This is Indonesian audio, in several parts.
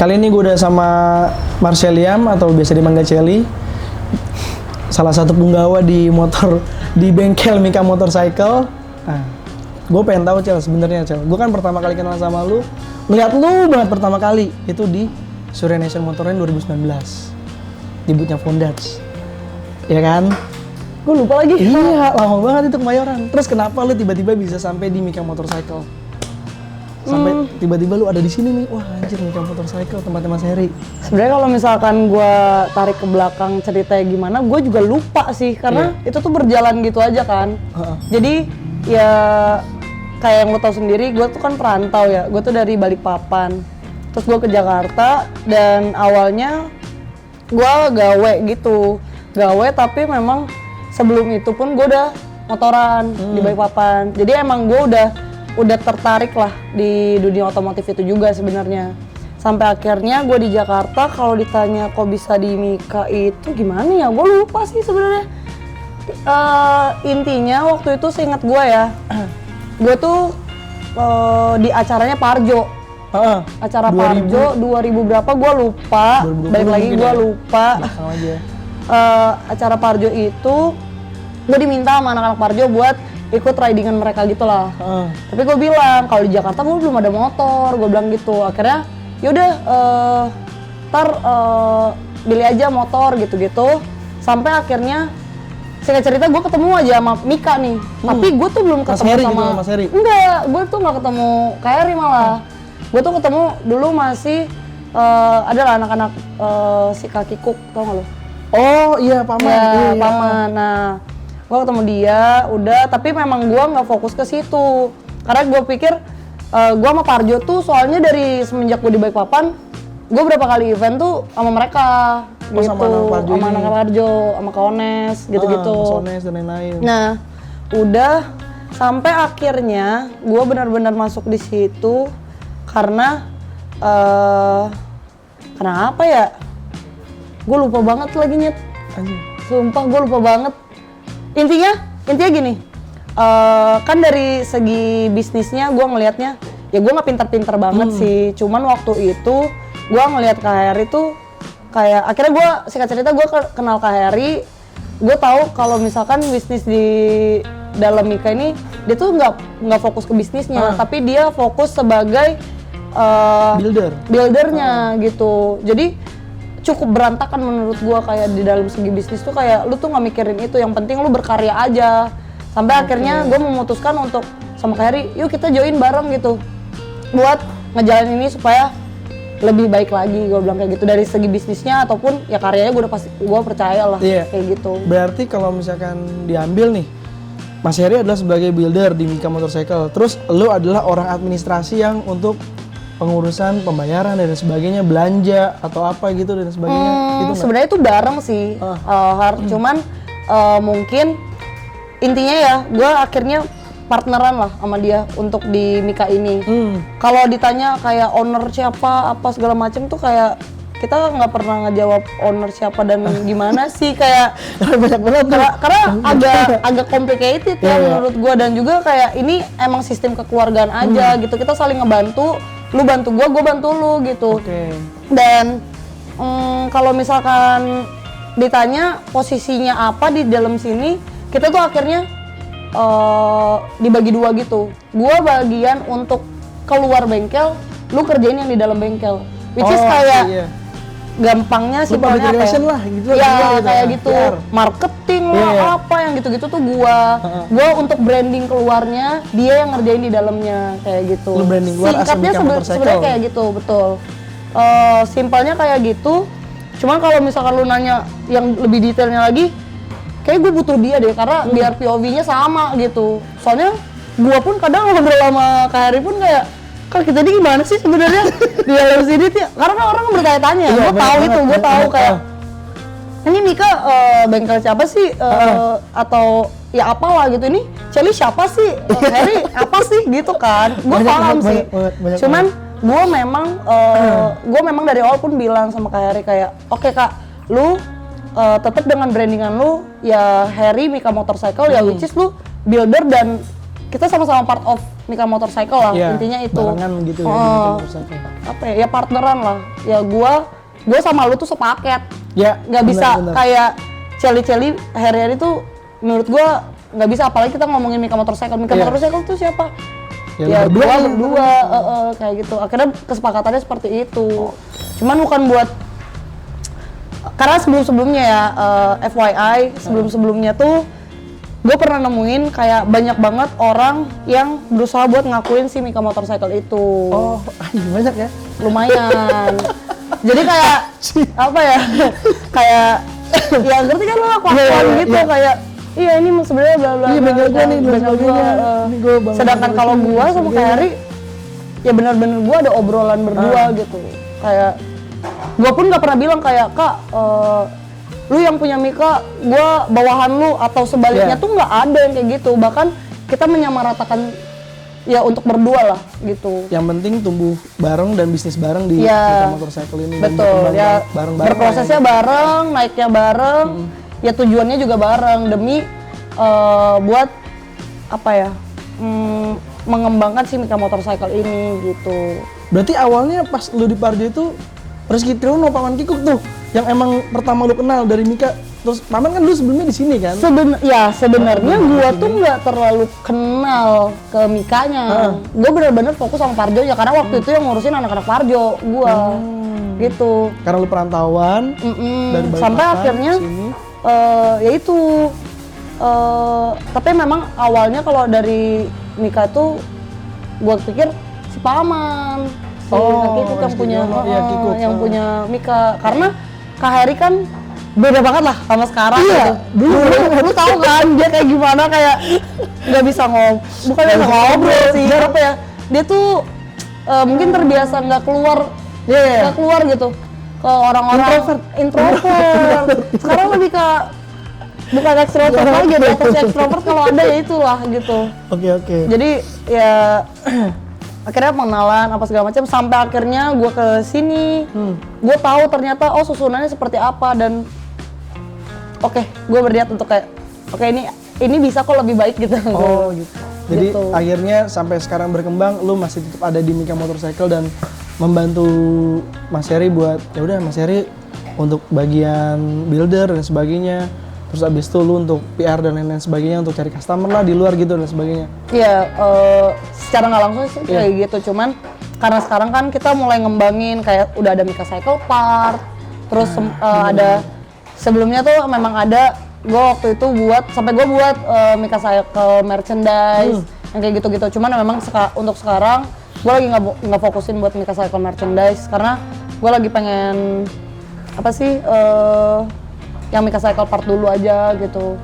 Kali ini gue udah sama Marceliam atau biasa dipanggil Celi. Salah satu punggawa di bengkel Mika Motorcycle. Nah, gue pengen tahu Cel sebenarnya Cel. Gue kan pertama kali kenal sama lu, ngeliat lu banget pertama kali itu di Surya Nation Motorland 2019 di bootnya Fondats, ya kan? Gue lupa lagi. Iya, lama banget itu Kemayoran. Terus kenapa lu tiba-tiba bisa sampai di Mika Motorcycle? Sampai tiba-tiba lu ada di sini nih, wah anjir Mika Motorcycle tempatnya Mas Heri. Sebenarnya kalau misalkan gue tarik ke belakang ceritanya gimana, gue juga lupa sih karena itu tuh berjalan gitu aja kan. Jadi ya kayak yang lo tau sendiri, gue tuh kan perantau ya. Gue tuh dari Balikpapan, terus gue ke Jakarta dan awalnya gue gawe gitu, tapi memang sebelum itu pun gue udah motoran di Balikpapan. Jadi emang gue udah tertarik lah di dunia otomotif itu juga sebenarnya. Sampai akhirnya gue di Jakarta, kalau ditanya kok bisa di Mika itu gimana ya, gue lupa sih sebenarnya. Intinya waktu itu seingat gue ya, gue tuh di acaranya Parjo. Acara 2000. Parjo 2000 berapa gue lupa, balik lagi gue lupa. Acara Parjo itu gue diminta sama anak-anak Parjo buat ikut ridingan mereka gitu lah. Tapi gue bilang kalau di Jakarta gue belum ada motor, gue bilang gitu. Akhirnya yaudah ntar beli aja motor gitu-gitu. Sampai akhirnya singkat cerita gue ketemu aja sama Mika nih. Tapi gue tuh belum ketemu sama Mas Heri. Enggak, gue tuh nggak ketemu Kak Heri malah. Gue tuh ketemu dulu masih adalah anak-anak si Kaki Kuk, tau gak lo? Oh iya, Paman. Ya, Paman. Nah, gue ketemu dia, udah, tapi memang gue nggak fokus ke situ karena gue pikir gue sama Parjo tuh soalnya dari semenjak gue di Balikpapan, gue berapa kali event tuh sama mereka gitu, sama anak Parjo, sama Kaones gitu-gitu, Kaones dan lain-lain. Nah, udah sampai akhirnya gue benar-benar masuk di situ karena apa ya? Gue lupa banget lagi Nyet. Sumpah gue lupa banget. Intinya gini, kan dari segi bisnisnya gue ngelihatnya, ya gue nggak pintar-pintar banget sih, cuman waktu itu gue ngelihat Kak Heri tuh kayak, akhirnya gue singkat cerita gue kenal Kak Heri, gue tahu kalau misalkan bisnis di dalam Mika ini dia tuh nggak fokus ke bisnisnya, tapi dia fokus sebagai buildernya gitu. Jadi cukup berantakan menurut gua kayak di dalam segi bisnis tuh kayak lu tuh nggak mikirin itu, yang penting lu berkarya aja. Sampai akhirnya gua memutuskan untuk sama Kak Heri, yuk kita join bareng gitu buat ngejalanin ini supaya lebih baik lagi, gua bilang kayak gitu, dari segi bisnisnya ataupun ya karyanya gua percaya lah kayak gitu. Berarti kalau misalkan diambil nih, Mas Heri adalah sebagai builder di Mika Motorcycle, terus lu adalah orang administrasi yang untuk pengurusan pembayaran dan sebagainya, belanja atau apa gitu dan sebagainya. Gitu sebenarnya itu bareng sih, cuman mungkin intinya ya gue akhirnya partneran lah sama dia untuk di Mika ini. Kalau ditanya kayak owner siapa apa segala macem tuh kayak kita nggak pernah ngejawab owner siapa dan gimana sih, kayak banyak banget karena agak complicated ya menurut gue, dan juga kayak ini emang sistem kekeluargaan aja gitu, kita saling ngebantu. Lu bantu gue bantu lu gitu. Dan kalau misalkan ditanya posisinya apa di dalam sini, kita tuh akhirnya dibagi dua gitu. Gue bagian untuk keluar bengkel, lu kerjain yang di dalam bengkel. Which is kayak gampangnya sih pokoknya apa ya? Lah, gitu ya kayak gitu. Marketing lah apa yang gitu-gitu tuh gua untuk branding keluarnya, dia yang ngerjain di dalamnya kayak gitu. Lu branding luar singkatnya sebenarnya kayak gitu, betul. Simpelnya kayak gitu. Cuman kalau misalkan lu nanya yang lebih detailnya lagi, kayak gue butuh dia deh karena biar POV-nya sama gitu. Soalnya gua pun kadang ngobrol sama Kak Heri pun kayak, Kak kita ini gimana sih sebenarnya di dalam sini tuh? Karena kan orang bertanya-tanya, gue tahu itu, gue tahu kayak ini Mika bengkel siapa sih atau ya apalah gitu, ini Celi siapa sih, Heri apa sih gitu kan? Gue paham sih. Cuman gue memang dari awal pun bilang sama Kak Heri kayak, oke Kak, lu tetap dengan brandingan lu ya Heri Mika Motorcycle ya, which is lu builder dan kita sama-sama part of Mika Motorcycle lah, Iya, intinya itu. barengan gitu ya, di Mika Motorcycle. Apa ya? Ya partneran lah. Ya gua sama lu tuh sepaket. Ya, Nggak bisa benar. kayak Celi-Celi hari-hari tuh menurut gua nggak bisa, apalagi kita ngomongin Mika Motorcycle. Mika Iya. Motorcycle tuh siapa? Ya, Ya, lu gua nih. berdua, kayak gitu. Akhirnya kesepakatannya seperti itu. Cuman bukan buat, karena sebelum-sebelumnya ya, FYI, sebelum-sebelumnya tuh gue pernah nemuin kayak banyak banget orang yang berusaha buat ngakuin si Mika Motorcycle itu. Oh, banyak ya? Lumayan. Jadi kayak apa ya? Kayak ya ngerti kan lo aku Iya, iya, gitu, iya. kayak iya ini sebenarnya bla bla Iya, bla, bengkel gua nih, bengkel bengkel gua, gua. Ini gua bangun sedangkan dari kalau sini, gua sama sebagainya. Harry ya benar-benar gua ada obrolan berdua gitu. Kayak gua pun nggak pernah bilang kayak, Kak, lu yang punya Mika, gua bawahan lu, atau sebaliknya Iya. tuh nggak ada yang kayak gitu. Bahkan kita menyamaratakan ya untuk berdua lah gitu. Yang penting tumbuh bareng dan bisnis bareng di Iya. Mika Motorcycle ini. dan Betul, berkembang ya bareng-bareng. berprosesnya bareng, naiknya bareng, ya tujuannya juga bareng demi buat apa ya, mengembangkan si Mika Motorcycle ini gitu. Berarti awalnya pas lu di Parjo itu Rizky Triwono, Paman Kikuk tuh yang emang pertama lu kenal dari Mika. Terus Paman kan lu sebelumnya di sini kan? Sebenarnya gua tuh nggak terlalu kenal ke Mikanya. Gua bener-bener fokus sama Parjonya karena waktu itu yang ngurusin anak-anak Parjo gua. Gitu. Karena lu perantauan dari Balikpapan Sampai akhirnya sini. ya itu tapi memang awalnya kalau dari Mika tuh gua pikir si Paman, si Kak Kikuk yang Rizky punya Triwono, iya, Kikuk. yang punya Mika, karena Kak Heri kan beda banget lah sama sekarang gitu. Dulu tahu kan dia kayak gimana, kayak nggak bisa bukan nggak bisa ngobrol sih, apa ya, dia tuh mungkin terbiasa nggak keluar gitu ke orang-orang, introvert. Sekarang lebih ke bukan ekstrovert lagi, di atas ekstrovert kalau ada ya itulah gitu. Oke. Jadi ya akhirnya pengenalan apa segala macam sampai akhirnya gue ke sini, gue tahu ternyata susunannya seperti apa, dan gue berniat untuk kayak ini bisa kok lebih baik gitu. Oh gitu. Jadi Gitu. akhirnya sampai sekarang berkembang, lu masih tetap ada di Mika Motorcycle dan membantu Mas Heri buat ya udah Mas Heri untuk bagian builder dan sebagainya. Terus abis itu lu untuk PR dan lain-lain sebagainya, untuk cari customer lah di luar gitu dan sebagainya. Iya, secara nggak langsung sih kayak gitu, cuman karena sekarang kan kita mulai ngembangin kayak udah ada Mika Cycle Part, terus ada sebelumnya tuh memang ada, gue waktu itu buat Mika Cycle merchandise yang kayak gitu-gitu, cuman memang untuk sekarang gue lagi nggak fokusin buat Mika Cycle merchandise karena gue lagi pengen apa sih yang Mika Cycle Part dulu aja gitu.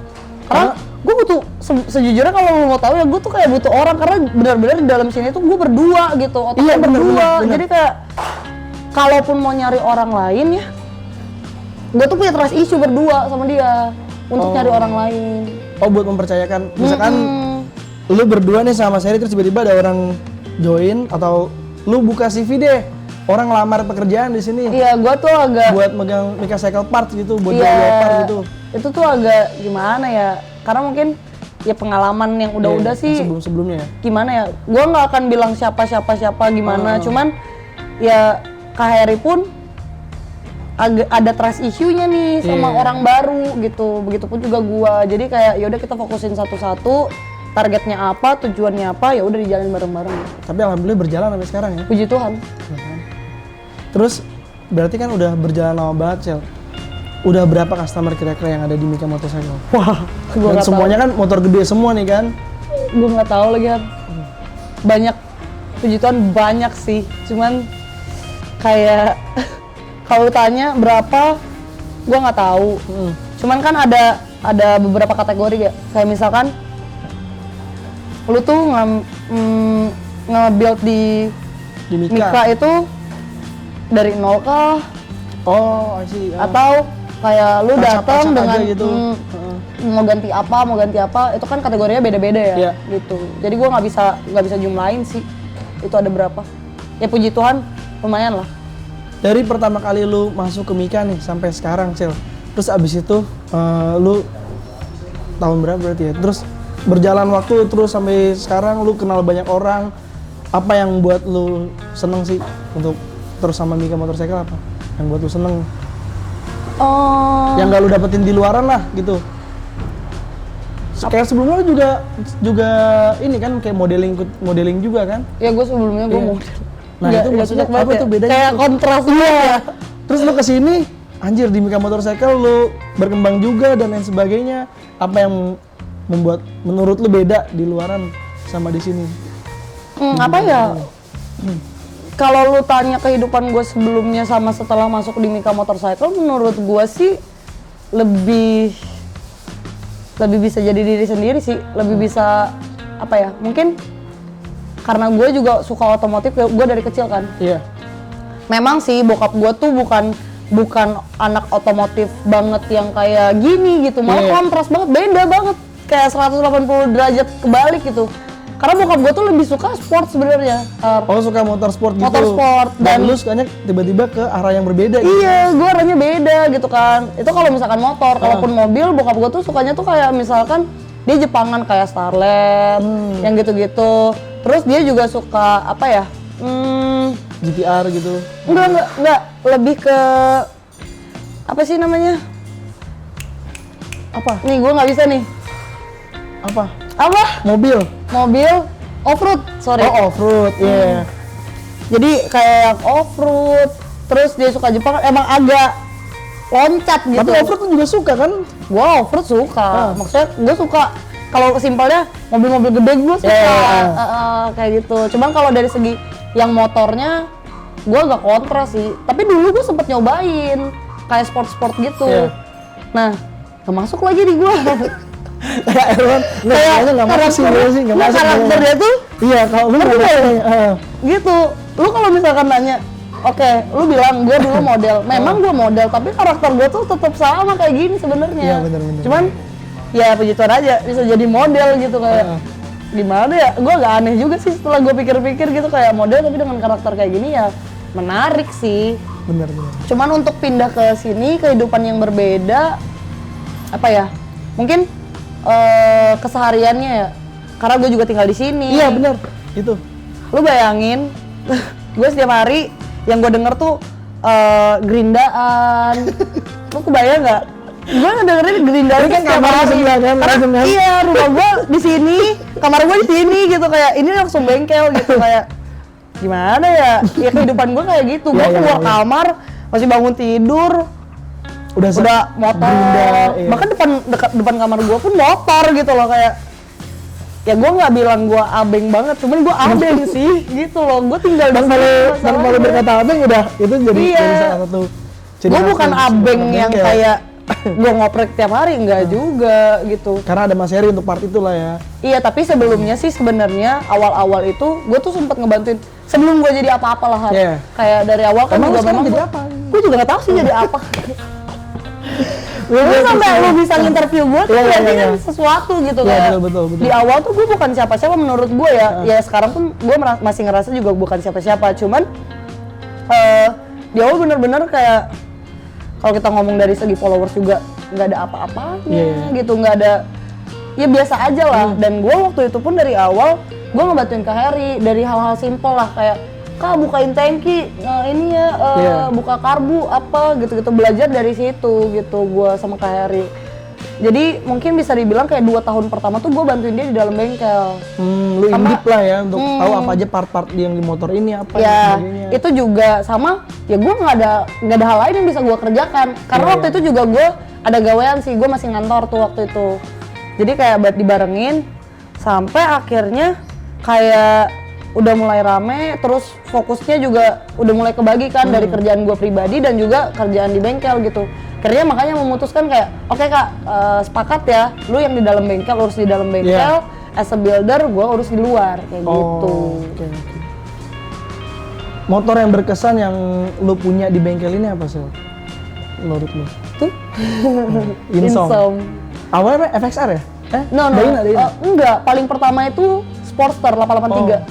Karena gue butuh sejujurnya kalau lo mau tahu ya, gue tuh kayak butuh orang, karena benar-benar di dalam sini tuh gue berdua gitu, otaknya berdua. Jadi kayak kalaupun mau nyari orang lain ya, gue tuh punya trust issue berdua sama dia untuk nyari orang lain. Oh, buat mempercayakan, misalkan lu berdua nih sama Mas Heri terus tiba-tiba ada orang join atau lu buka CV deh, orang lamar pekerjaan di sini. Iya, gue tuh agak buat megang Mika Cycle Parts gitu, buat iya, jual part gitu. Itu tuh agak gimana ya? Karena mungkin ya pengalaman yang udah-udah sih. Sebelum-sebelumnya ya. Gimana ya? Gue nggak akan bilang siapa gimana. Cuman ya Kak Heri pun agak ada trust issue-nya nih sama orang baru gitu. Begitupun juga gua. Jadi kayak ya udah kita fokusin satu-satu. Targetnya apa, tujuannya apa, ya udah dijalanin bareng-bareng. Tapi alhamdulillah berjalan sampai sekarang ya. Puji Tuhan. Terus berarti kan udah berjalan lama banget, Cel. Udah berapa customer kira-kira yang ada di Mika Motorcycle? Wah, gua Dan nggak semuanya kan motor gede semua nih kan? Gue nggak tahu lagi kan. Banyak, puji Tuhan banyak sih. Cuman kayak kalau tanya berapa, gue nggak tahu. Cuman kan ada beberapa kategori ya. Kayak misalkan lu tuh nge-build di Mika itu dari nol kah? Oh, I see. Atau kayak lu datang Acak-acak dengan aja gitu. mau ganti apa, itu kan kategorinya beda-beda ya, Iya. gitu. Jadi gua nggak bisa jumlahin sih itu ada berapa. Ya puji Tuhan lumayan lah. Dari pertama kali lu masuk ke Mika nih sampai sekarang, Cel. Terus abis itu lu tahun berapa berarti ya? Terus berjalan waktu terus sampai sekarang lu kenal banyak orang, apa yang buat lu seneng sih untuk terus sama Mika Motorcycle apa? Yang buat lu seneng? Yang gak lu dapetin di luaran lah gitu. Kayak sebelumnya lu juga ini kan kayak modeling juga kan? Ya gue sebelumnya gue Iya. model. Nah itu maksudnya apa ya. tuh bedanya? Kayak tuh? kontras ya. Terus lu kesini, anjir di Mika Motorcycle lu berkembang juga dan lain sebagainya. Apa yang membuat menurut lu beda di luaran sama di sini? Apa ya? Kalau lu tanya kehidupan gue sebelumnya sama setelah masuk di Mika Motorcycle, menurut gue sih lebih bisa jadi diri sendiri sih, lebih bisa apa ya? Mungkin karena gue juga suka otomotif, gue dari kecil kan. Iya. Memang sih bokap gue tuh bukan anak otomotif banget yang kayak gini gitu, malah Iya. kontras banget, beda banget, kayak 180 derajat kebalik gitu. Karena bokap gue tuh lebih suka sport sebenarnya. Oh suka motorsport gitu? Motorsport, Dan dan- lu sukanya tiba-tiba ke arah yang berbeda gitu? Iya, gue arahnya beda gitu kan. Itu kalau misalkan motor, kalaupun mobil, bokap gue tuh sukanya tuh kayak misalkan dia Jepangan kayak Starlet, yang gitu-gitu. Terus dia juga suka apa ya? GTR gitu? Enggak, lebih ke apa sih namanya? Apa? Nih gue nggak bisa nih. Apa? Apa? Mobil? Off-road, sorry. Oh off-road, iya. Jadi kayak off-road, terus dia suka Jepang, emang agak loncat gitu. Tapi off-road lu juga suka kan? Gua off-road suka, maksudnya gue suka, kalau simpelnya mobil-mobil gede gue suka, kayak gitu. Cuman kalau dari segi yang motornya, gue agak kontra sih. Tapi dulu gue sempet nyobain, kayak sport-sport gitu. Iya. Nah, gak masuk lagi di gue. Kayak Erwan, kayaknya nggak masuk sih, gue sih nggak masuk. Karakternya tuh Iya, kalau lu Ngerti nggak nggak? masuk. gitu. Lu kalau misalkan nanya, oke, lu bilang gue dulu model. Memang gue model, tapi karakter gue tuh tetap sama kayak gini sebenarnya. Iya, bener. Cuman ya puji Tuhan aja bisa jadi model gitu kayak. Gimana ya? Gue agak aneh juga sih setelah gue pikir-pikir gitu, kayak model tapi dengan karakter kayak gini ya menarik sih. Bener. Cuman untuk pindah ke sini, kehidupan yang berbeda, apa ya? Mungkin kesehariannya ya. Karena gue juga tinggal di sini. Iya bener, itu. Lu bayangin, gue setiap hari yang gue denger tuh gerindaan. Lu kebayang nggak? Gue ngedengerin gerindaan Ini kan setiap kamarnya hari. sebelah kan, Karena langsung kan? iya, rumah gue di sini, kamar gue di sini gitu, kayak ini langsung bengkel gitu, kayak gimana ya? Ya kehidupan gue kayak gitu. Gue Iya, keluar iya. kamar, masih bangun tidur, Udah motor. Gerinda, iya. Bahkan depan kamar gue pun motor gitu loh, kayak ya gue nggak bilang gue abeng banget, cuman gue abeng sih gitu loh. Gue tinggal di Bang sini. Palu masalahnya. berkata abeng udah itu jadi Iya. salah satu ciri Gue khas bukan lu, abeng sebagai yang bengkel. kayak gue ngoprek tiap hari, enggak juga gitu. Karena ada Mas Heri untuk part itulah ya. Iya, tapi sebelumnya sih sebenarnya awal-awal itu gue tuh sempet ngebantuin sebelum gue jadi apa-apa lah. Har. Iya. Kayak dari awal kan Emang lu juga sekarang memang jadi gua- apa? Gue juga nggak tahu sih jadi apa. Lu sampai lu bisa interview gue tuh Iya, berarti iya, kan iya. sesuatu gitu Iya, kayak. betul. Di awal tuh gue bukan siapa-siapa menurut gue ya. Ya sekarang pun gue masih ngerasa juga bukan siapa-siapa. Cuman di awal bener-bener kayak kalau kita ngomong dari segi followers juga nggak ada apa-apanya Iya. gitu, nggak ada, ya biasa aja lah. Dan gue waktu itu pun dari awal gue ngebantuin Kak Heri dari hal-hal simpel lah, kayak Kak bukain tangki, ini ya Iya. buka karbu apa gitu-gitu, belajar dari situ gitu gue sama Kak Heri. Jadi mungkin bisa dibilang kayak 2 tahun pertama tuh gue bantuin dia di dalam bengkel. Lu Sama- indip lah ya untuk tahu apa aja part-part yang di motor ini apa dan Ya sebagainya. itu juga sama, ya gue nggak ada hal lain yang bisa gue kerjakan karena Iya, waktu itu juga gue ada gawean sih, gue masih ngantor tuh waktu itu. Jadi kayak buat dibarengin sampai akhirnya kayak udah mulai rame, terus fokusnya juga udah mulai kebagi kan dari kerjaan gue pribadi dan juga kerjaan di bengkel gitu. Akhirnya makanya memutuskan kayak oke Kak, sepakat ya, lu yang di dalam bengkel urus di dalam bengkel, as a builder gue urus di luar kayak gitu. Oke. Motor yang berkesan yang lu punya di bengkel ini apa sih? Menurut lu? Tuh. Insom. Awalnya FXR ya? No, Dyna. enggak, paling pertama itu Sportster 883.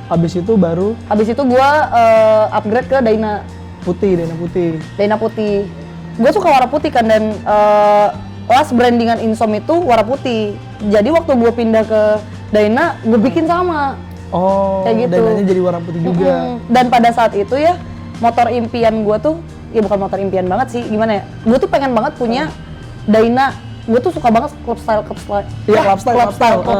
Habis itu baru Habis itu gua upgrade ke Dyna Dyna putih. putih. Gua suka warna putih kan, dan kelas brandingan Insom itu warna putih. Jadi waktu gue pindah ke Dyna, gue bikin sama. Oh, kayak gitu. Dynanya jadi warna putih juga. Dan pada saat itu ya, motor impian gue tuh, ya bukan motor impian banget sih, gimana ya? Gue tuh pengen banget punya Dyna. Gue tuh suka banget club style. Iya, club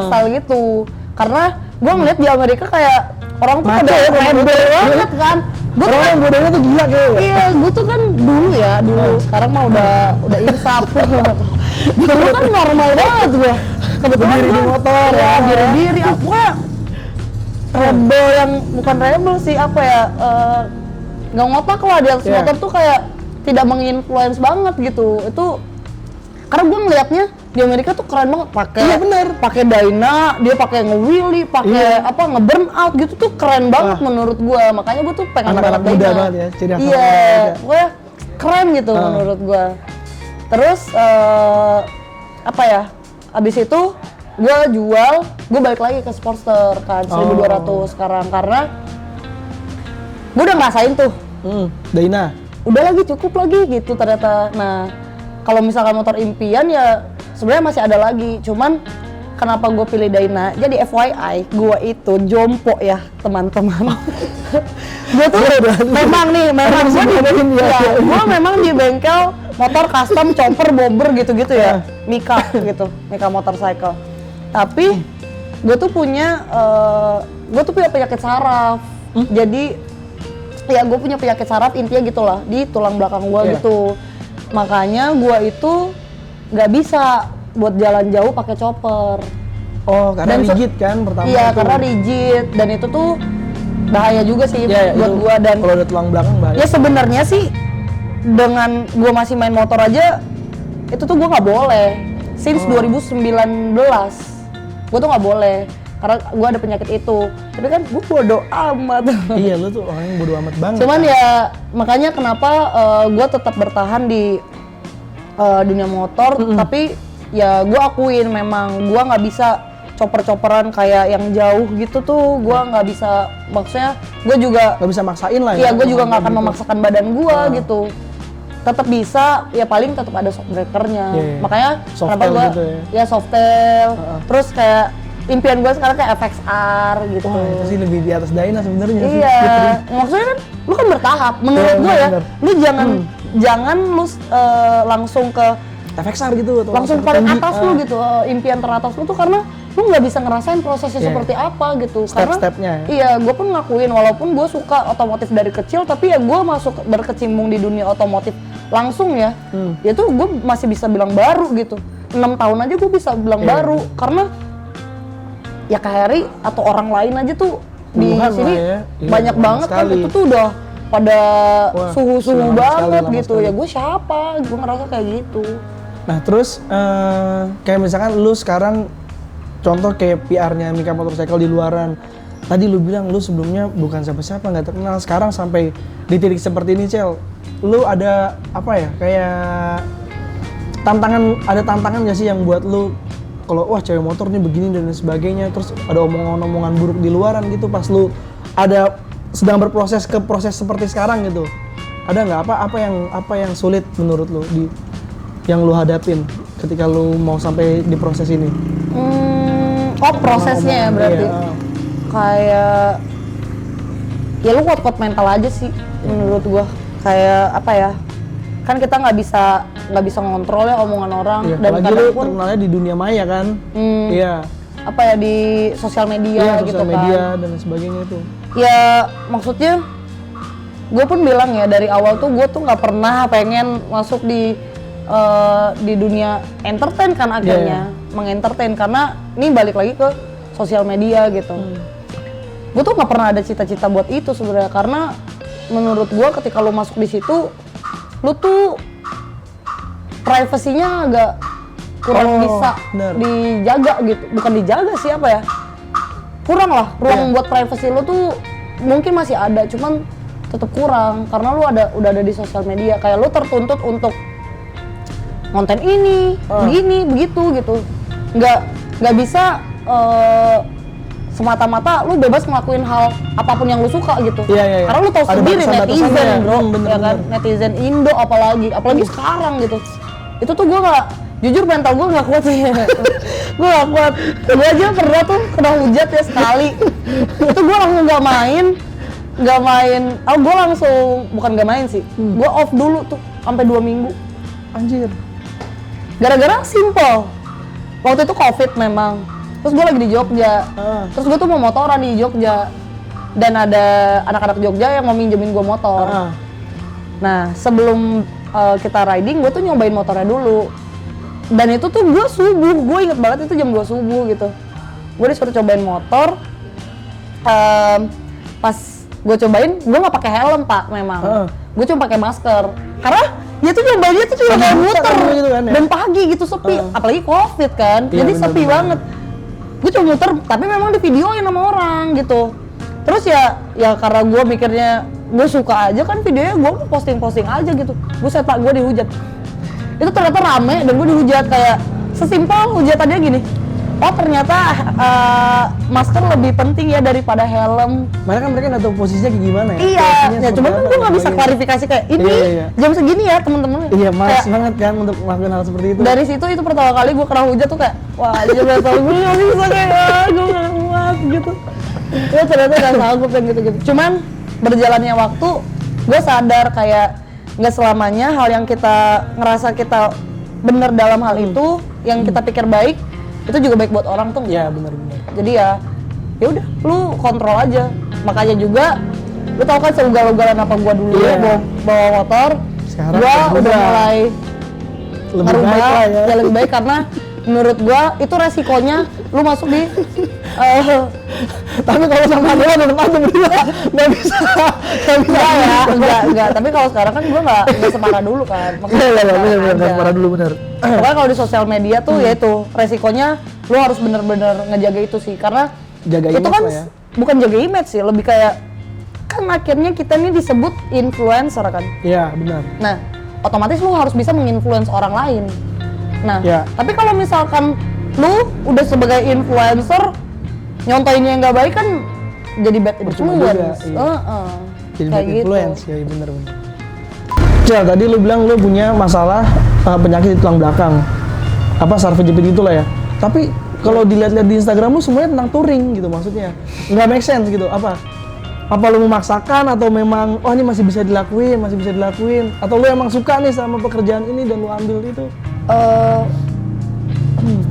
style gitu. Karena gue ngeliat di Amerika kayak orang tuh Maco pada ya, rebel banget kan. Gue tuh Orang modelnya tuh gila kayaknya. iya, gue tuh kan dulu. Sekarang mah udah insaf. Dulu kan normal banget gue. Kebetulan Berdiri di gua- motor, ya, ya. diri apa? Rebel yang bukan rebel sih, apa ya? Nggak ngotak lah di atas Iya. motor tuh kayak tidak menginfluence banget gitu. Itu karena gue ngelihatnya di Amerika tuh keren banget, pakai Iya, bener. pakai Dyna, dia pakai nge-wheelie, pakai apa nge-burn out gitu tuh keren banget menurut gue. Makanya gue tuh pengen Anak-anak banget muda Dyna. banget ya, ciri khas Iya, anak muda. pokoknya keren gitu menurut gue. Terus apa ya? Abis itu gue jual, gue balik lagi ke Sportster kan 1.200 sekarang karena gue udah ngerasain tuh. Dyna. Udah lagi cukup lagi gitu ternyata. Nah, kalau misalkan motor impian ya sebenarnya masih ada lagi. Cuman kenapa gue pilih Dyna? Jadi FYI, gue itu jompo ya teman-teman. Gue tuh memang gue memang di bengkel motor custom, chopper, bobber gitu-gitu ya, Mika gitu, Mika motorcycle. Tapi gue tuh punya penyakit saraf. Jadi ya gue punya penyakit saraf intinya gitulah di tulang belakang gue gitu. Makanya gue itu nggak bisa buat jalan jauh pakai chopper. Oh, karena Dan rigid kan pertama. Iya, itu. karena rigid dan itu tuh bahaya juga sih Iya, buat itu gue. Dan kalau ada tulang belakang bahaya. ya sebenarnya sih dengan gue masih main motor aja itu tuh gue nggak boleh. Since 2019 gue tuh nggak boleh karena gue ada penyakit itu. Tapi kan gue bodo amat. Iya, lu tuh orang yang bodo amat banget. Cuman kan? ya makanya kenapa gue tetap bertahan di dunia motor. Tapi ya gue akuin memang gue nggak bisa chopper-chopperan kayak yang jauh gitu tuh. Gue nggak bisa, maksudnya gue juga nggak bisa maksain lah iya, ya. gue juga nggak akan gitu. memaksakan badan gue gitu. Tetap bisa, ya paling tetap ada shock breakernya. Iya. Makanya Softail kenapa gue gitu ya softail. Terus kayak impian gue sekarang kayak FXR gitu. Wah, itu sih lebih di atas Dyna sebenarnya sih. Iya, maksudnya kan lu kan bertahap. Menurut gue ya, bener. lu jangan lu langsung ke FXR gitu atau langsung super paling tinggi. atas lu gitu, impian teratas lu tuh karena lu nggak bisa ngerasain prosesnya Iya. seperti apa gitu. Step-stepnya ya. Iya, gue pun ngakuin walaupun gue suka otomotif dari kecil, tapi ya gue masuk berkecimpung di dunia otomotif langsung ya. Ya tuh gue masih bisa bilang baru gitu. 6 tahun aja gue bisa bilang Iya. baru karena ya Kak Heri atau orang lain aja tuh di Puluhan sini lah ya. Iya, banyak lama banget kan, sekali. itu tuh udah pada Wah, suhu-suhu lama banget sekali, lama gitu. sekali. Ya gue siapa? Gue ngerasa kayak gitu. Nah terus kayak misalkan lu sekarang contoh kayak PR-nya Mika Motorcycle di luaran. Tadi lu bilang lu sebelumnya bukan siapa-siapa, nggak terkenal. Sekarang sampai di titik seperti ini, Cel. Lu ada apa ya? Kayak ada tantangan nggak sih yang buat lu kalau wah cewek motor nih begini dan lain sebagainya, terus ada omongan-omongan buruk di luaran gitu pas lu sedang berproses ke proses seperti sekarang gitu. Ada nggak apa yang sulit menurut lu yang lu hadapin ketika lu mau sampai di proses ini? Oh, prosesnya ya berarti. Iya. Kayak ya lu kuat-kuat mental aja sih menurut gua. Kayak apa ya? Kan kita nggak bisa ngontrol ya omongan orang. Iya, Dan apalagi kadang lu pun terkenalnya di dunia maya kan? Iya. apa ya di sosial media Iya, gitu sosial kan. media dan sebagainya itu. Ya maksudnya gue pun bilang ya dari awal tuh gue tuh nggak pernah pengen masuk di dunia entertain kan akhirnya. Mengentertain karena ini balik lagi ke sosial media gitu. Gue tuh nggak pernah ada cita-cita buat itu sebenarnya karena menurut gue ketika lo masuk di situ lo tuh privasinya agak kurang bisa bener. dijaga gitu. Bukan dijaga sih apa ya, kurang lah ruang buat privasi lo tuh mungkin masih ada cuman tetap kurang karena lo udah ada di sosial media. Kayak lo tertuntut untuk konten ini, begini, begitu gitu. Nggak bisa semata-mata lu bebas ngelakuin hal apapun yang lu suka gitu. Iya. Karena lu tahu Ada sendiri batasan-batasannya. netizen bro, Bener, ya kan, bener. netizen Indo apalagi sekarang gitu. Itu tuh gue Jujur mental gue nggak kuat sih. Gue nggak kuat. Gue aja pernah tuh kena hujat ya sekali. Itu gue langsung nggak main. Gue langsung bukan nggak main sih. Gue off dulu tuh sampai 2 minggu. Anjir. Gara-gara simple. Waktu itu COVID memang. Terus gue lagi di Jogja. Terus gue tuh mau motoran di Jogja. Dan ada anak-anak Jogja yang mau minjemin gue motor. Nah, sebelum kita riding, gue tuh nyobain motornya dulu. Dan itu tuh gue subuh, gue inget banget itu jam 2 subuh gitu. Gue disuruh cobain motor. Pas gue cobain, gue nggak pakai helm pak, memang. Gue cuma pakai masker. Karena dia tuh nyobainnya tuh cuma kayak muter gitu kan, ya? dan pagi gitu sepi, apalagi COVID kan, Iya, jadi bener, sepi banget. Gue cuma muter, tapi memang di videoin sama orang gitu. Terus ya karena gue mikirnya gue suka aja kan videonya, gue posting aja gitu. Buset pak, gue dihujat. Itu ternyata rame dan gue dihujat kayak sesimpel hujatannya gini. Oh ternyata masker lebih penting ya daripada helm. Mana kan mereka nggak tahu posisinya kayak gimana ya? Iya, ya cuma kan gue nggak bisa klarifikasi kayak ini jam segini ya temen-temen. Iya, malas banget kan untuk melakukan hal seperti itu. Dari situ itu pertama kali gue kena hujat tuh kayak wah aja mental gue nggak bisa kayak gue nggak kuat gitu. Ya ternyata nggak sanggup yang gitu-gitu. Cuman berjalannya waktu gue sadar kayak nggak selamanya hal yang kita ngerasa kita bener dalam hal itu yang kita pikir baik itu juga baik buat orang tuh. Iya benar-benar. Jadi ya udah lu kontrol aja. Makanya juga lu tau kan seugal-ugalan apa gua dulu ya bawa motor. Sekarang gua udah mulai lebih baik lah ya. Ya lebih baik karena menurut gua itu resikonya lu masuk di tapi kalau sama dia tetap aja berdua nggak bisa enggak. Tapi kalau sekarang kan gua nggak separah dulu kan. Iya benar separah dulu benar. Pokoknya kalau di sosial media tuh ya itu resikonya lu harus bener-bener ngejaga itu sih, karena jaga itu image kan lah ya. bukan jaga image sih, lebih kayak kan akhirnya kita ini disebut influencer kan. Iya benar. Nah otomatis lu harus bisa menginfluence orang lain. Nah tapi kalau misalkan lu udah sebagai influencer nyontoinnya yang nggak baik kan jadi bad influence. Jadi kayak bad influence gitu. ya benar-benar. Cel, tadi lu bilang lu punya masalah penyakit di tulang belakang, apa saraf kejepit itulah ya. Tapi kalau dilihat-lihat di Instagram lu semuanya tentang touring gitu, maksudnya nggak make sense gitu. Apa lu memaksakan atau memang ini masih bisa dilakuin, atau lu emang suka nih sama pekerjaan ini dan lu ambil itu?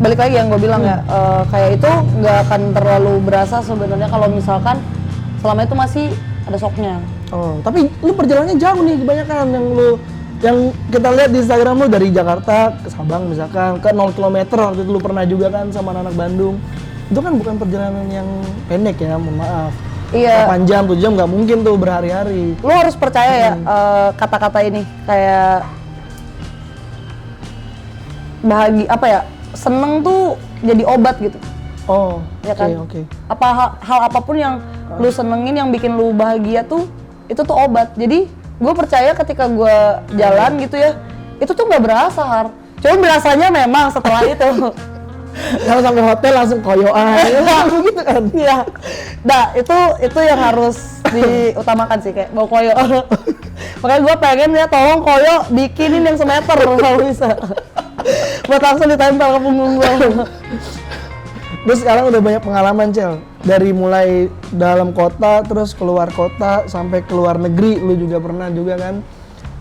Balik lagi yang gue bilang ya, kayak itu nggak akan terlalu berasa sebenarnya kalau misalkan selama itu masih ada shocknya. Oh, tapi lu perjalanannya jauh nih kebanyakan yang kita lihat di Instagram lu dari Jakarta ke Sabang misalkan ke 0 km waktu itu lu pernah juga kan sama anak Bandung. Itu kan bukan perjalanan yang pendek ya, mohon maaf. Iya. 8 jam, 7 jam nggak mungkin tuh berhari-hari. Lu harus percaya ya kata-kata ini kayak bahagia apa ya? Seneng tuh jadi obat gitu. Oh, ya kan? Oke. Apa hal apapun yang lu senengin yang bikin lu bahagia tuh itu tuh obat. Jadi gue percaya ketika gue jalan gitu ya, itu tuh nggak berasa Har. Cuma berasanya memang setelah itu. Kalau sampai hotel langsung koyoan, gitu kan? Iya. Nah itu yang harus diutamakan sih kayak bawa koyo. Makanya gue pengen ya tolong koyo bikinin yang semeter kalau bisa. Buat langsung ditempel ke punggung gue. Terus sekarang udah banyak pengalaman Cel, dari mulai dalam kota terus keluar kota sampai keluar negeri, lu juga pernah juga kan.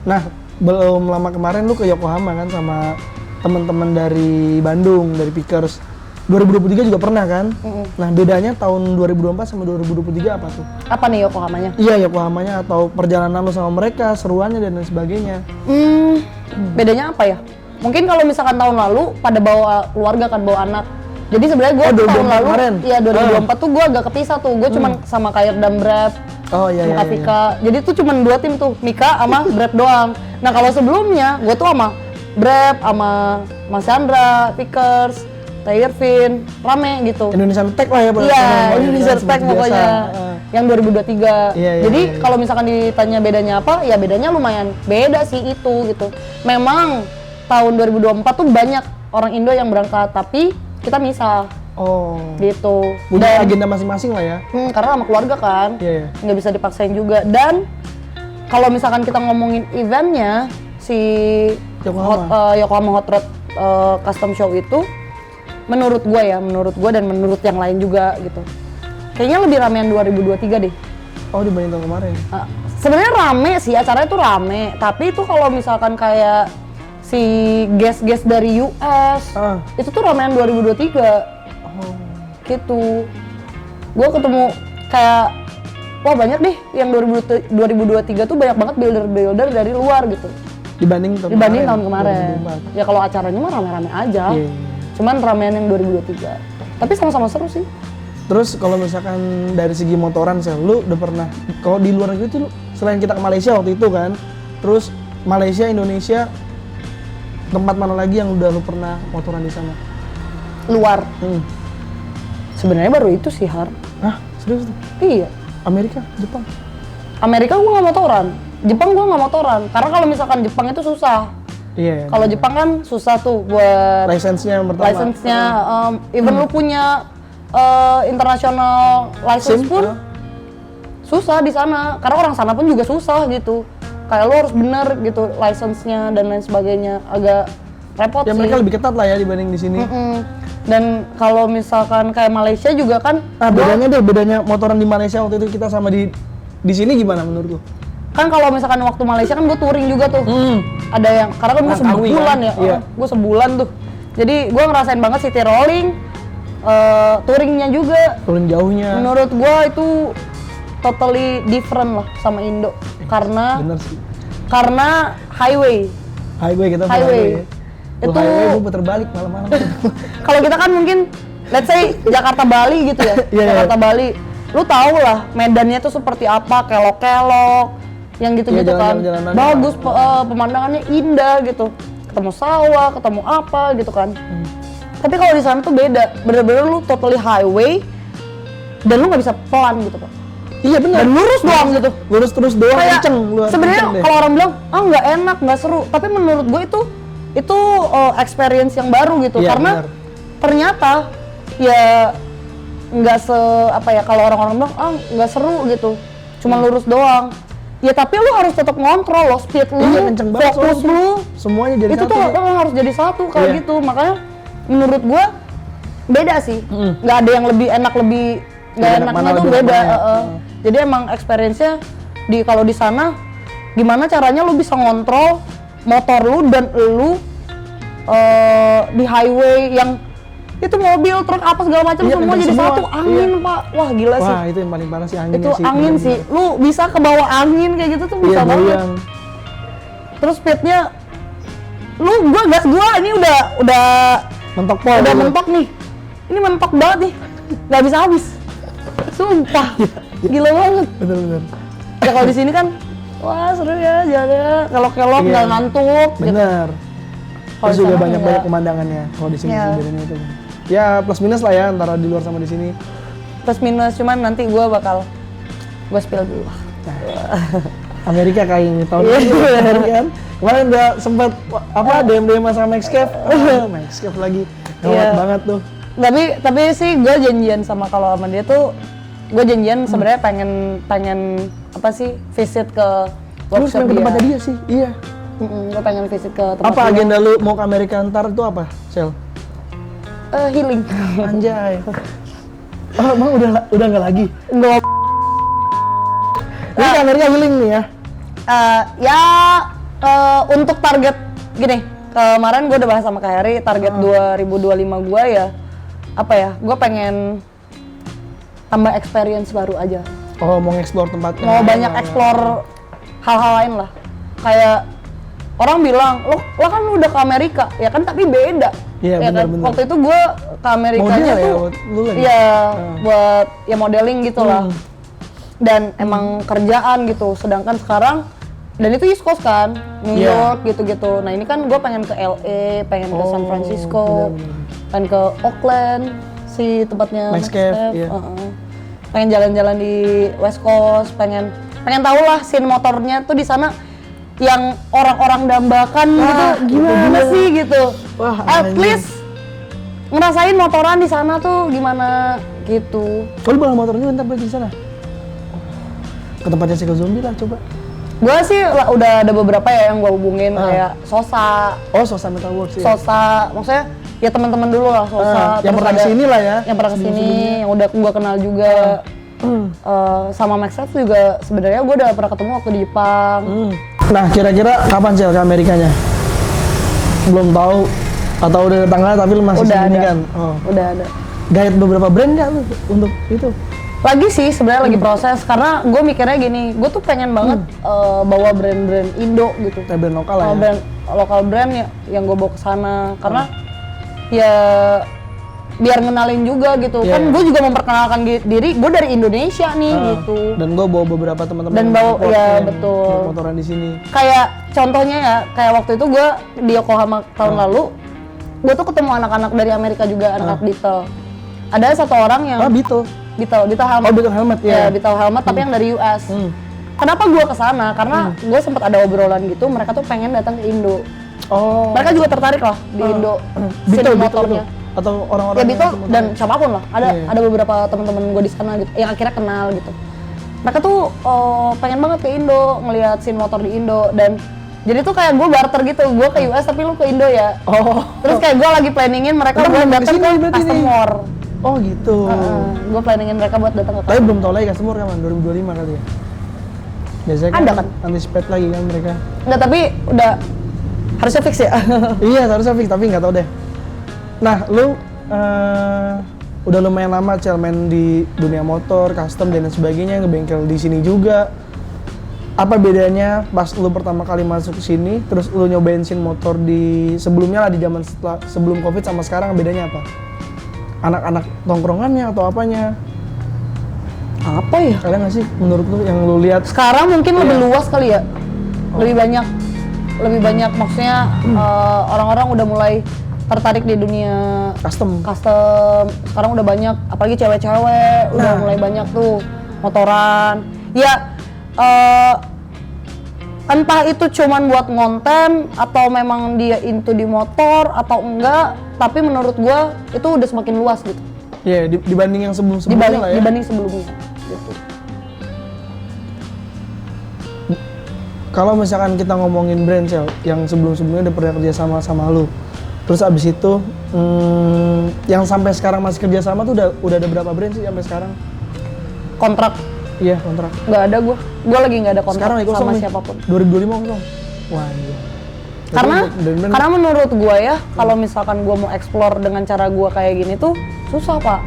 Nah belum lama kemarin lu ke Yokohama kan sama teman-teman dari Bandung, dari Pickers. 2023 juga pernah kan. Nah bedanya tahun 2024 sama 2023 apa tuh? Apa nih Yokohamanya? Iya Yokohamanya atau perjalanan lu sama mereka, seruannya dan lain sebagainya. Bedanya apa ya? Mungkin kalau misalkan tahun lalu pada bawa keluarga kan, bawa anak. Jadi sebenarnya gue tahun lalu, iya 2024 tuh gue agak kepisah tuh. Gue cuman sama kayak dan Brad, sama Kak Vika. Jadi tuh cuman 2 tim tuh, Mika sama Brad doang. Nah kalau sebelumnya gue tuh sama Brad, sama Mas Chandra, Pickers, Teh Irvin, rame gitu. Indonesian Tech lah ya. Iya, Indonesian Tech pokoknya. Yang 2023. Jadi kalau misalkan ditanya bedanya apa, ya bedanya lumayan beda sih itu gitu. Memang tahun 2024 tuh banyak orang Indo yang berangkat, tapi kita misah. Oh. Gitu. Punya agenda masing-masing lah ya. Karena sama keluarga kan. Nggak bisa dipaksain juga. Dan kalau misalkan kita ngomongin eventnya si Yokohama Hot Rod custom show itu menurut gue dan menurut yang lain juga gitu. Kayaknya lebih ramean 2023 deh. Oh, dibanding tahun kemarin. Sebenarnya rame sih, acaranya tuh rame, tapi itu kalau misalkan kayak si guest-guest dari US itu tuh ramean 2023. Gitu. Gue ketemu kayak wah banyak deh yang 2023 tuh banyak banget builder dari luar gitu. Dibanding tahun kemarin. Ya kalau acaranya mah rame-rame aja. Cuman ramean yang 2023. Tapi sama-sama seru sih. Terus kalau misalkan dari segi motoran, lu udah pernah kalau di luar negeri tuh selain kita ke Malaysia waktu itu kan, terus Malaysia, Indonesia, tempat mana lagi yang udah lu pernah motoran di sana? Luar. Sebenarnya baru itu sih, Har. Hah? Serius tuh? Iya. Amerika, Jepang? Amerika gua nggak motoran. Jepang gua nggak motoran. Karena kalau misalkan Jepang itu susah. Iya. Kalau Jepang kan susah tuh buat license-nya yang pertama. License-nya, even lu punya international license pun susah di sana. Karena orang sana pun juga susah gitu. Kayak lu harus bener gitu license-nya dan lain sebagainya. Agak repot sih. Mereka lebih ketat lah ya dibanding di sini. Dan kalau misalkan kayak Malaysia juga kan. Bedanya motoran di Malaysia waktu itu kita sama di sini gimana menurut lu? Kan kalau misalkan waktu Malaysia kan gue touring juga tuh. Ada yang, karena kan gue sebulan kan? Ya, gue sebulan tuh. Jadi gue ngerasain banget city rolling, touringnya juga. Touring jauhnya. Menurut gue itu totally different lah sama Indo. Bener sih. Karena highway. Kita highway. Itu highway gue puter balik malam-malam. Kalau kita kan mungkin, let's say Jakarta Bali gitu ya. Jakarta Bali. Lu tau lah medannya tuh seperti apa, kelok-kelok, yang gitu-gitu kan. Bagus, pemandangannya indah gitu. Ketemu sawah, ketemu apa gitu kan. Tapi kalau di sana tuh beda, bener-bener lu totally highway dan lu nggak bisa pelan gitu kan. Iya benar. Dan lurus doang gitu. Lurus terus doang, kenceng. Sebenarnya kalau orang bilang nggak enak, nggak seru. Tapi menurut gue itu experience yang baru gitu. Iya, karena ternyata ya nggak kalau orang-orang bilang nggak seru gitu. Cuma lurus doang. Ya tapi lu harus tetap ngontrol loh speed lu, fokus lu, semuanya jadi itu satu. Itu tuh harus jadi satu kayak gitu. Makanya menurut gua beda sih. Nggak ada yang lebih enak lebih nggak enaknya tuh beda. Jadi emang experience-nya kalau di sana gimana caranya lu bisa ngontrol motor lu dan lu di highway yang itu mobil, truk apa segala macam semua jadi satu. Angin Pak, wah gila sih. Wah itu yang paling parah sih anginnya itu sih. Angin sih, lu bisa ke bawah angin kayak gitu tuh bisa banget. Terus speednya, gua gas ini udah mentok udah mentok nih. Ini mentok banget nih, nggak bisa habis. Sumpah, gila banget. Bener. Ya kalau di sini kan, wah seru ya jalannya, kelok-kelok nggak ngantuk. Bener. Terus juga banyak pemandangannya. Kalau di sini bedanya itu. Ya plus minus lah ya antara di luar sama di sini. Plus minus, cuman nanti gue spill dulu. Amerika kayak ini tahun lalu kan. Kemarin udah sempet DM sama Max Cave. Max Cave lagi. Gawat banget tuh. Tapi sih gue janjian kalau sama dia tuh gue janjian sebenarnya pengen visit ke workshop dia. Tempatnya dia sih. Iya. Gue pengen visit ke tempat apa agenda lu mau ke Amerika ntar itu apa, Sel? Healing. Anjay. Emang udah nggak lagi? Nggak. Ini ke Amerika healing nih ya? Untuk target gini, kemarin gue udah bahas sama Kak Heri, target 2025 gue ya, gue pengen tambah experience baru aja. Oh, mau nge-explore tempatnya? Mau banyak explore hal-hal lain lah. Kayak orang bilang, lo kan udah ke Amerika, ya kan tapi beda. Iya ya benar. Kan? Waktu itu gue ke Amerikanya tuh, buat modeling gitu lah. Dan emang kerjaan gitu. Sedangkan sekarang, dan itu East Coast kan, New York gitu-gitu. Nah ini kan gue pengen ke LA, pengen ke San Francisco, pengen ke Oakland, si tempatnya Max Cave. Pengen jalan-jalan di West Coast, pengen tahu lah scene motornya tuh di sana yang orang-orang dambakan gitu, gimana sih gitu. At least ngerasain motoran di sana tuh gimana gitu. Kalau balap motornya bentar balik di sana. Ke tempatnya Cycle Zombie lah coba. Gue sih udah ada beberapa ya yang gue hubungin kayak Sosa. Oh, Sosa Metal Works ya. Sosa, maksudnya ya teman-teman dulu lah Sosa. Yang pernah kesini lah ya. Yang pernah kesini, yang udah gue kenal juga. Sama Max Rev juga sebenarnya gue udah pernah ketemu waktu di Jepang. Nah, kira-kira kapan sih ke Amerikanya? Belum tahu atau udah ada tanggal tapi lu masih Udah sembunyi ada. kan? Oh. Udah ada. Guide beberapa brand nggak lu untuk itu? Lagi sih sebenarnya lagi proses karena gue mikirnya gini, gue tuh pengen banget bawa brand-brand Indo gitu. Brand lokal lah ya. Brand lokal brand ya yang gue bawa ke sana karena ya biar ngenalin juga gitu. Yeah. Kan gue juga memperkenalkan diri gue dari Indonesia nih gitu. Dan gue bawa beberapa teman-teman Dan yang bawa support ya yang betul. motoran di sini. Kayak contohnya ya, kayak waktu itu gue di Yokohama tahun lalu, gue tuh ketemu anak-anak dari Amerika juga, anak Beetle. Ada satu orang yang Beetle helmet. Oh, Beetle helmet ya. Ya, Beetle helmet tapi yang dari US. Kenapa gue kesana? Karena gue sempat ada obrolan gitu, mereka tuh pengen datang ke Indo. Oh. Mereka juga tertarik lah di Indo, Beetle scene motornya. Atau orang-orang Ya Beetle yang dan siapapun lah. Ada beberapa teman-teman gue di sana gitu, yang akhirnya kenal gitu. Mereka tuh pengen banget ke Indo, ngelihat scene motor di Indo dan jadi tuh kayak gue barter gitu, gue ke US tapi lu ke Indo ya. Oh. Terus kayak gue lagi planningin mereka buat datang ke Custom War. Oh gitu. Gue planningin mereka buat datang ke Tapi belum tahu lagi Customer kapan, 2025 kali ya? Biasanya kan Ada kan? anticipate lagi kan mereka. Enggak, tapi udah harusnya fix ya. Iya, harusnya fix, tapi nggak tahu deh. Nah, lu udah lumayan lama Cel main di dunia motor, custom dan sebagainya, ngebengkel di sini juga. Apa bedanya pas lu pertama kali masuk ke sini, terus lu nyobain scene motor di sebelumnya lah, di zaman sebelum Covid sama sekarang, bedanya apa? Anak-anak tongkrongannya atau apanya? Apa ya? Ada nggak sih menurut lu yang lu lihat? Sekarang mungkin lebih luas kali ya. Lebih banyak maksudnya orang-orang udah mulai tertarik di dunia Custom. Sekarang udah banyak, apalagi cewek-cewek udah mulai banyak tuh motoran. Ya entah itu cuman buat ngonten atau memang dia into di motor atau enggak, tapi menurut gua itu udah semakin luas gitu. Iya, dibanding yang sebelum-sebelumnya lah ya. Dibanding sebelumnya gitu. Kalau misalkan kita ngomongin brand Cel, yang sebelum-sebelumnya udah pernah kerja sama lu, terus abis itu yang sampai sekarang masih kerja sama tuh udah ada berapa brand sih sampai sekarang? Kontrak Iya, kontrak. nggak ada gua lagi nggak ada kontrak Sekarang ya sama nih, siapapun. 2025 kosong. Wah, iya. Karena menurut gua ya, kalau misalkan gua mau explore dengan cara gua kayak gini tuh susah, Pak.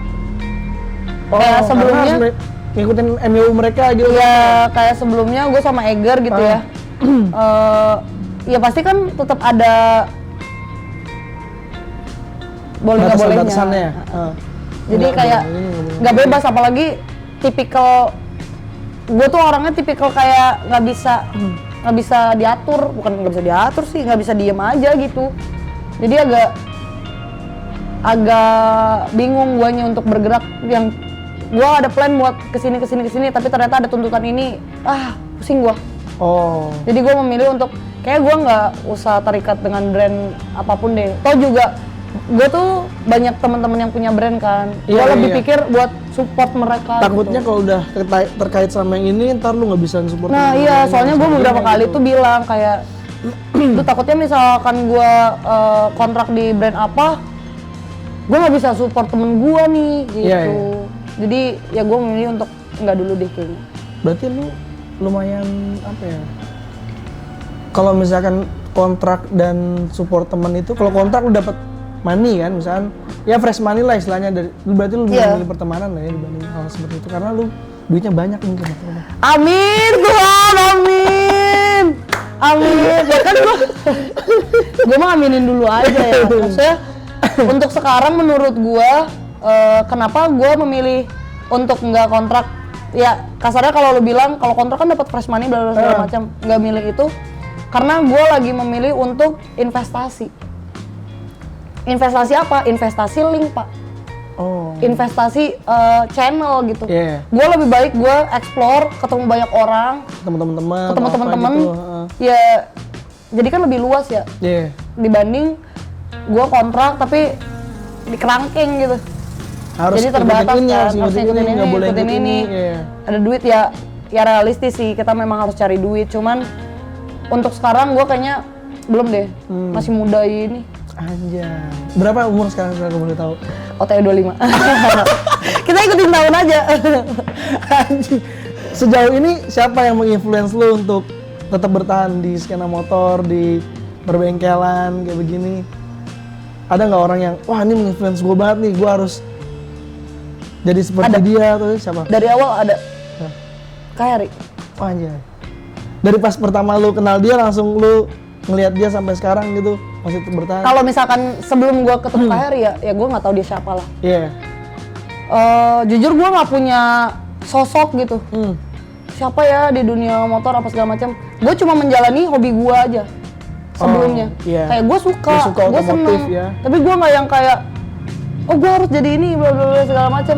Kayak sebelumnya ngikutin MU mereka gitu. ya kayak sebelumnya gue sama Eger gitu ya. Ya pasti kan tetap ada boleh nggak bolehnya. Jadi kayak nggak bebas, apalagi tipikal gue tuh orangnya tipikal kayak nggak bisa diatur, bukan nggak bisa diatur sih, nggak bisa diem aja gitu. Jadi agak bingung guanya untuk bergerak. Yang gue ada plan buat kesini, tapi ternyata ada tuntutan ini, pusing gue. Oh. Jadi gue memilih untuk kayak gue nggak usah terikat dengan brand apapun deh. Toh juga gue tuh banyak teman-teman yang punya brand kan. Gue lebih pikir buat support mereka. Takutnya gitu. kalau udah terkait sama yang ini, ntar lu nggak bisa support. Nah iya, soalnya gue beberapa kali tuh bilang kayak, tuh takutnya misalkan gue kontrak di brand apa, gue nggak bisa support temen gue nih gitu. Iya. Jadi ya gue memilih untuk nggak dulu deh kayaknya. Berarti lu lumayan apa ya? Kalau misalkan kontrak dan support temen itu, kalau kontrak lu dapat money kan, misalkan ya fresh money lah istilahnya, dari berarti lu memilih pertemanan lah ya dibanding hal seperti itu, karena lu duitnya banyak mungkin. Amin Tuhan, amin. Ya kan gue mah aminin dulu aja ya. Maksudnya untuk sekarang menurut gue kenapa gue memilih untuk nggak kontrak, ya kasarnya kalau lu bilang kalau kontrak kan dapat fresh money bla segala macam, nggak milih itu karena gue lagi memilih untuk investasi. Investasi apa? Investasi link, Pak. Oh. Investasi channel gitu. Yeah. Gue lebih baik gue explore, ketemu banyak orang, ketemu teman-teman. gitu. Ya jadi kan lebih luas ya. Yeah. Dibanding gue kontrak tapi di kerangkeng gitu. Harus jadi terbatas kan, harus ikutin ini, nggak boleh ikutin ini. Yeah. Ada duit ya ya realistis sih, kita memang harus cari duit. Cuman untuk sekarang gue kayaknya belum deh, masih muda ini. Anjay. Berapa umur sekarang kalau boleh tahu? OTW 25. Kita ikutin tahun aja. Anjing. Sejauh ini siapa yang menginfluence lu untuk tetap bertahan di skena motor, di perbengkelan kayak begini? Ada nggak orang yang, wah ini menginfluence gue banget nih, gue harus jadi seperti dia atau siapa? Dari awal ada. Kak Heri. Oh, anjay. Dari pas pertama lu kenal dia langsung lu ngelihat dia sampai sekarang gitu masih tetap bertahan? Kalau misalkan sebelum gue ketemu Kak Heri ya gue nggak tahu dia siapa lah. Iya. Jujur gue nggak punya sosok gitu. Siapa ya di dunia motor apa segala macam. Gue cuma menjalani hobi gue aja sebelumnya. Iya. Kayak gue suka gue seneng. Ya. Tapi gue nggak yang kayak, oh gue harus jadi ini bla bla bla segala macam.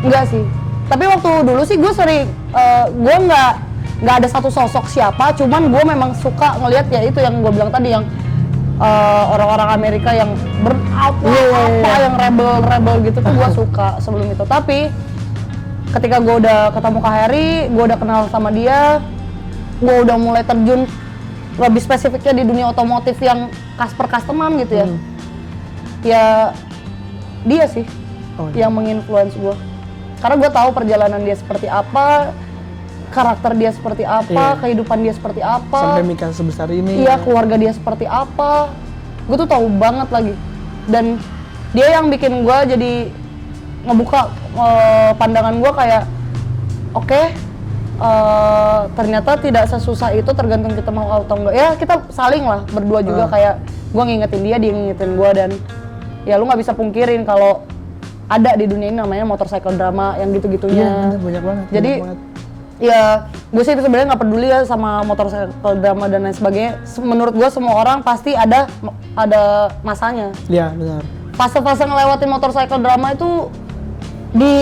Enggak sih. Tapi waktu dulu sih gue sering, gue nggak ada satu sosok siapa, cuman gue memang suka ngelihat ya itu yang gue bilang tadi yang orang-orang Amerika yang yang rebel gitu tuh gue suka sebelum itu. Tapi ketika gue udah ketemu Kak Heri, gue udah kenal sama dia, gue udah mulai terjun lebih spesifiknya di dunia otomotif yang customer-customan gitu ya. Ya dia sih yang menginfluence gue. Karena gue tahu perjalanan dia seperti apa, karakter dia seperti apa, kehidupan dia seperti apa. Sampai Mika sebesar ini. Iya, keluarga dia seperti apa. Gue tuh tahu banget lagi. Dan dia yang bikin gue jadi ngebuka pandangan gue kayak, oke, ternyata tidak sesusah itu tergantung kita mau atau enggak. Ya kita saling lah berdua juga kayak gue ngingetin dia ngingetin gue. Dan ya lu nggak bisa pungkirin kalau ada di dunia ini namanya motorcycle drama yang gitu-gitunya. Iya, banyak banget. Jadi ya gue sih sebenarnya nggak peduli ya sama motorcycle drama dan lain sebagainya. Menurut gue semua orang pasti ada masanya. Iya, benar. Fase-fase ngelewatin motorcycle drama itu di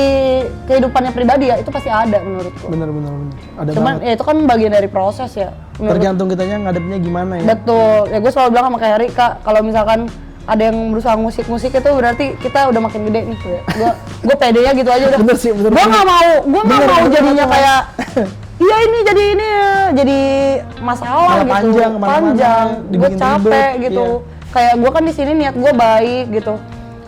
kehidupannya pribadi ya itu pasti ada menurut gue. Benar. Ada Cuman banget. ya itu kan bagian dari proses ya. Tergantung kitanya ngadepnya gimana ya. Betul. Ya gue selalu bilang sama Kak Heri, Kak, kalau misalkan ada yang berusaha musik itu berarti kita udah makin gede nih. Gue pedenya gitu aja udah. Bener sih, bener. Gue nggak mau jadinya kayak iya ini jadi masalah gitu. Panjang. Gue capek ribet, gitu. Kayak gue kan di sini niat gue baik gitu.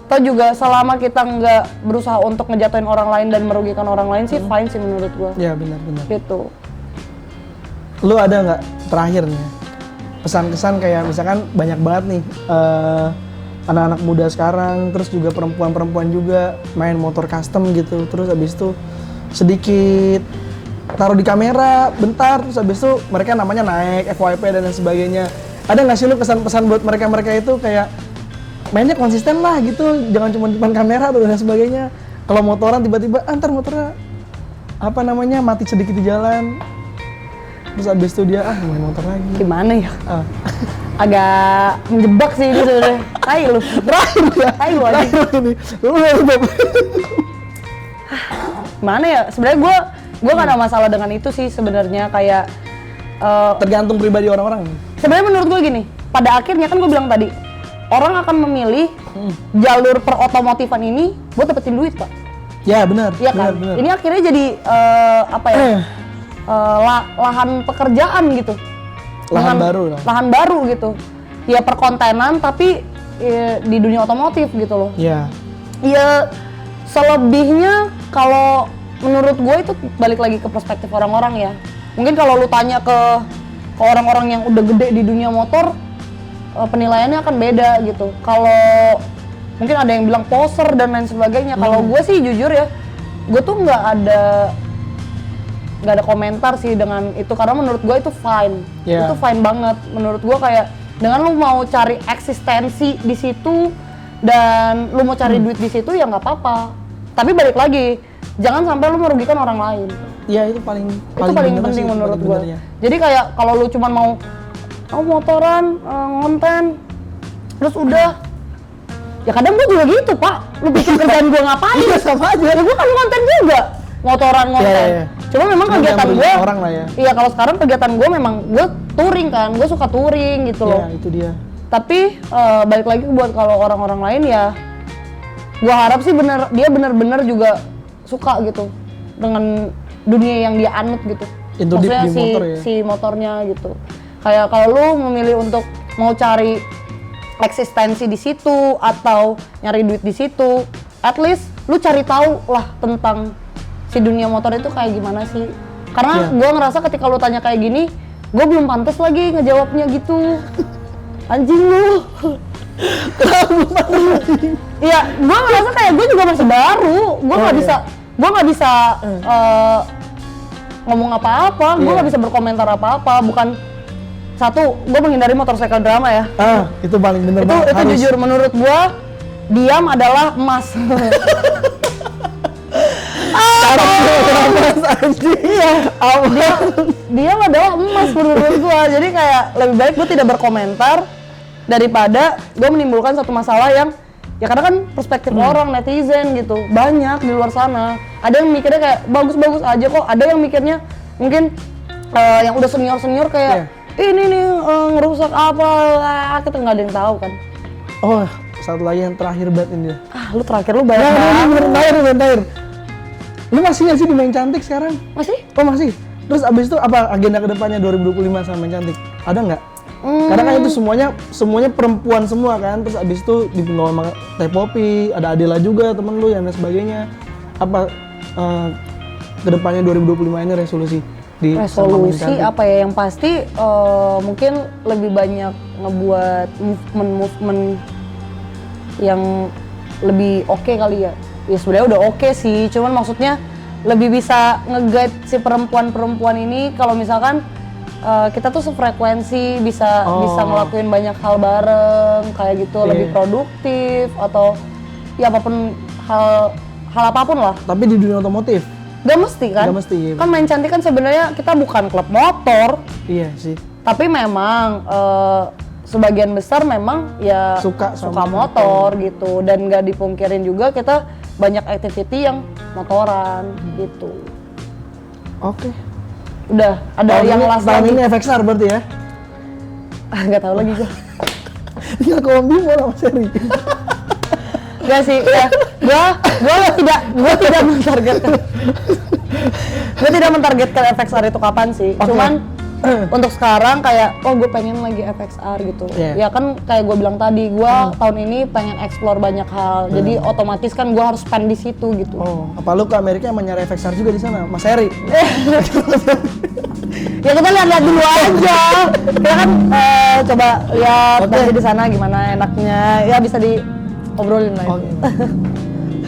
Atau juga selama kita nggak berusaha untuk ngejatuhin orang lain dan merugikan orang lain sih fine sih menurut gue. Iya benar. Gitu. Lu ada nggak terakhir nih pesan-kesan kayak misalkan banyak banget nih anak-anak muda sekarang, terus juga perempuan-perempuan juga main motor custom gitu, terus abis itu sedikit taruh di kamera bentar, terus abis itu mereka namanya naik FYP dan lain sebagainya. Ada nggak sih lu pesan-pesan buat mereka itu kayak mainnya konsisten lah gitu, jangan cuma depan kamera dan lain sebagainya. Kalau motoran tiba-tiba antar motornya mati sedikit di jalan, terus abis itu dia main motor lagi. Gimana ya? Agak menjebak sih ini sebenarnya. Tai lu. Tai lu aja. Mana ya? Sebenarnya gue gak ada masalah dengan itu sih sebenarnya kayak tergantung pribadi orang-orang. Sebenarnya menurut gue gini, pada akhirnya kan gue bilang tadi, orang akan memilih jalur perotomotifan ini buat dapetin duit, Pak. Ya benar. Iya kan? Benar. Ini akhirnya jadi lahan pekerjaan gitu. Lahan baru gitu. Ya perkontenan tapi di dunia otomotif gitu loh. Iya. Ya selebihnya kalau menurut gue itu balik lagi ke perspektif orang-orang ya. Mungkin kalau lu tanya ke orang-orang yang udah gede di dunia motor, penilaiannya akan beda gitu. Kalau mungkin ada yang bilang poser dan lain sebagainya. Kalau gue sih jujur ya, gue tuh nggak ada komentar sih dengan itu karena menurut gue itu fine. Itu fine banget. Menurut gue kayak dengan lu mau cari eksistensi di situ dan lu mau cari duit di situ ya nggak apa-apa. Tapi balik lagi, jangan sampai lu merugikan orang lain. Iya itu paling penting menurut gue. Jadi kayak kalau lu cuma mau motoran, ngonten, terus udah. Ya kadang gue juga gitu, Pak. Lu bikin kerjaan gue ngapain? Iya sama aja. Ya gue kan ngonten juga. Motoran. Iya. Cuma memang kegiatan gue. Orang lah ya. Iya kalau sekarang kegiatan gue memang gue touring kan. Gue suka touring gitu loh. Iya itu dia. Tapi balik lagi buat kalau orang-orang lain ya. Gue harap sih dia benar-benar juga suka gitu dengan dunia yang dia anut gitu. Into deep Maksudnya di motor ya? si motornya gitu. Kayak kalau lu memilih untuk mau cari eksistensi di situ atau nyari duit di situ, at least lu cari tahu lah tentang si dunia motor itu kayak gimana sih. Karena gue ngerasa ketika lu tanya kayak gini, gue belum pantas lagi ngejawabnya gitu. Anjing lu. Iya, gue ngerasa kayak gue juga masih baru. Gue nggak bisa ngomong apa-apa. Gue nggak bisa berkomentar apa-apa. Bukan satu, gue menghindari motorcycle drama ya. Itu paling bener banget. Itu jujur menurut gue, diam adalah emas. Diam adalah emas menurut gue. Jadi kayak lebih baik gue tidak berkomentar daripada gue menimbulkan satu masalah yang ya karena kan perspektif orang netizen gitu banyak di luar sana. Ada yang mikirnya kayak bagus-bagus aja kok. Ada yang mikirnya mungkin yang udah senior kayak ini nih ngerusak apa lah, kita nggak ada yang tahu kan. Oh, satu lagi yang terakhir banget ini. Lu terakhir lu banyak Bentar. Lu masih nggak sih di Main Cantik sekarang? Masih? Oh masih. Terus abis itu apa agenda kedepannya 2025 sama Main Cantik? Ada nggak? Karena kan itu semuanya perempuan semua kan. Terus abis itu dibawa sama Teh Poppy, ada Adela juga temen lu dan sebagainya. Apa kedepannya 2025 ini resolusi? Resolusi apa ya, yang pasti mungkin lebih banyak ngebuat movement yang lebih oke kali ya. Ya sebenarnya udah oke sih, cuman maksudnya lebih bisa nge-guide si perempuan-perempuan ini kalau misalkan kita tuh sefrekuensi, bisa ngelakuin banyak hal bareng kayak gitu, lebih produktif atau ya apapun hal apapun lah. Tapi di dunia otomotif? Gak mesti kan? Gak mesti, iya. Kan Main Cantik kan sebenarnya kita bukan klub motor. Iya sih. Tapi memang sebagian besar memang ya suka motor gitu, dan gak dipungkirin juga kita banyak activity yang motoran gitu. Oke. Udah ada yang last tahun lagi. ini FXR berarti ya? Nggak tahu lagi gua. Tinggal kombi mau sama seri. Gak sih, ya. Gua tidak mentargetkan FXR itu kapan sih. Cuman untuk sekarang kayak gue pengen lagi FXR gitu. Ya kan kayak gue bilang tadi, gue tahun ini pengen explore banyak hal. Jadi otomatis kan gue harus spend di situ gitu. Apa lu ke Amerika emang nyari FXR juga di sana, Mas Heri? Ya kita lihat dulu aja. Ya kan coba lihat nanti di sana gimana enaknya. Ya bisa diobrolin lah.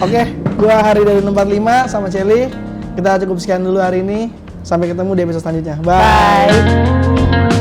Oke, gua Hari dari Tempat 5 sama Celi. Kita cukup sekian dulu hari ini. Sampai ketemu di episode selanjutnya. Bye.